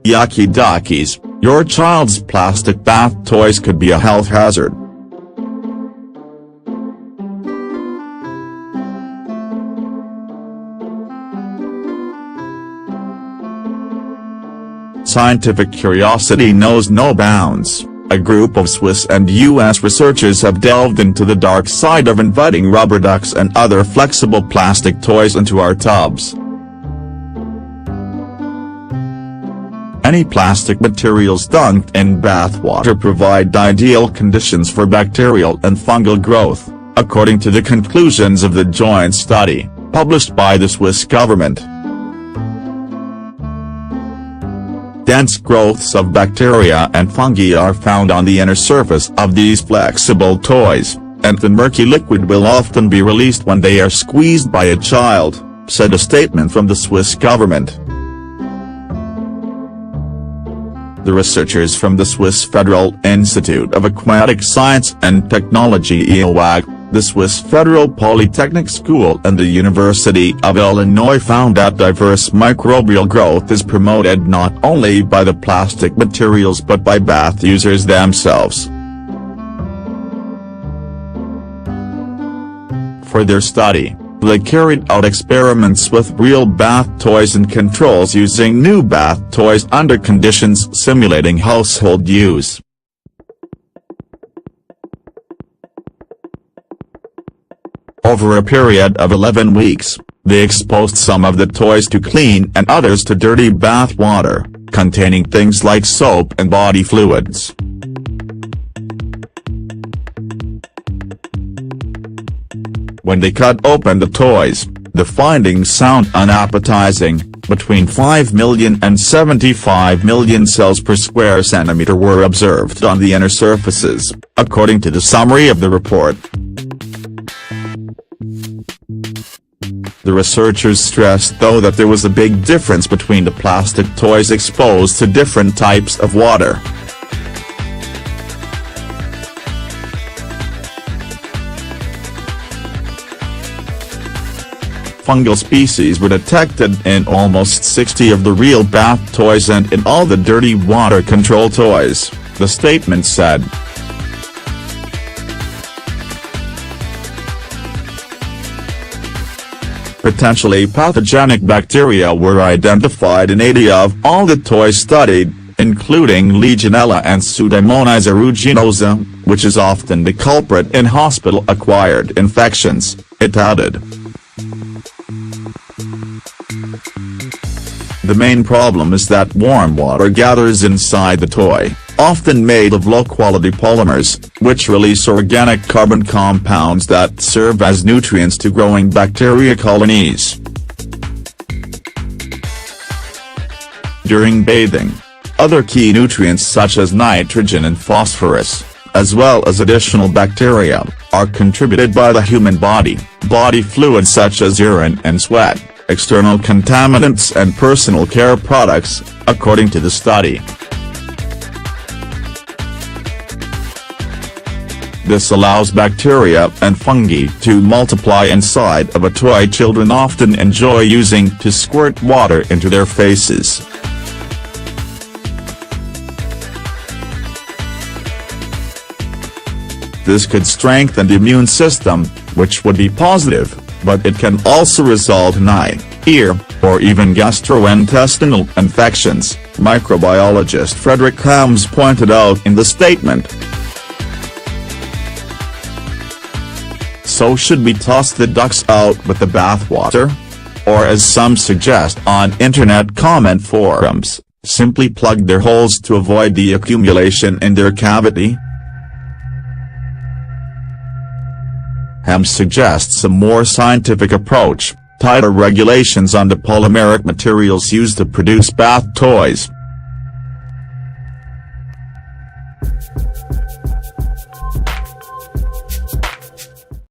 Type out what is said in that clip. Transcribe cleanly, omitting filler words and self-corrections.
Yucky duckies, your child's plastic bath toys could be a health hazard. Scientific curiosity knows no bounds. A group of Swiss and US researchers have delved into the dark side of inviting rubber ducks and other flexible plastic toys into our tubs. Any plastic materials dunked in bathwater provide ideal conditions for bacterial and fungal growth, according to the conclusions of the joint study, published by the Swiss government. Dense growths of bacteria and fungi are found on the inner surface of these flexible toys, and the murky liquid will often be released when they are squeezed by a child, said a statement from the Swiss government. The researchers from the Swiss Federal Institute of Aquatic Science and Technology (EOAG), the Swiss Federal Polytechnic School and the University of Illinois found that diverse microbial growth is promoted not only by the plastic materials but by bath users themselves. For their study, they carried out experiments with real bath toys and controls using new bath toys under conditions simulating household use. Over a period of 11 weeks, they exposed some of the toys to clean and others to dirty bath water, containing things like soap and body fluids. When they cut open the toys, the findings sound unappetizing. Between 5 million and 75 million cells per square centimeter were observed on the inner surfaces, according to the summary of the report. The researchers stressed though that there was a big difference between the plastic toys exposed to different types of water. Fungal species were detected in almost 60 of the real bath toys and in all the dirty water control toys, the statement said. Potentially pathogenic bacteria were identified in 80 of all the toys studied, including Legionella and Pseudomonas aeruginosa, which is often the culprit in hospital-acquired infections, it added. The main problem is that warm water gathers inside the toy, often made of low-quality polymers, which release organic carbon compounds that serve as nutrients to growing bacteria colonies. During bathing, other key nutrients such as nitrogen and phosphorus, as well as additional bacteria, are contributed by the human body. Body fluids such as urine and sweat, external contaminants and personal care products, according to the study. This allows bacteria and fungi to multiply inside of a toy children often enjoy using to squirt water into their faces. This could strengthen the immune system, which would be positive, but it can also result in eye, ear, or even gastrointestinal infections, microbiologist Frederick Hams pointed out in the statement. So should we toss the ducks out with the bathwater? Or as some suggest on internet comment forums, simply plug their holes to avoid the accumulation in their cavity? Hams suggests a more scientific approach, tighter regulations on the polymeric materials used to produce bath toys,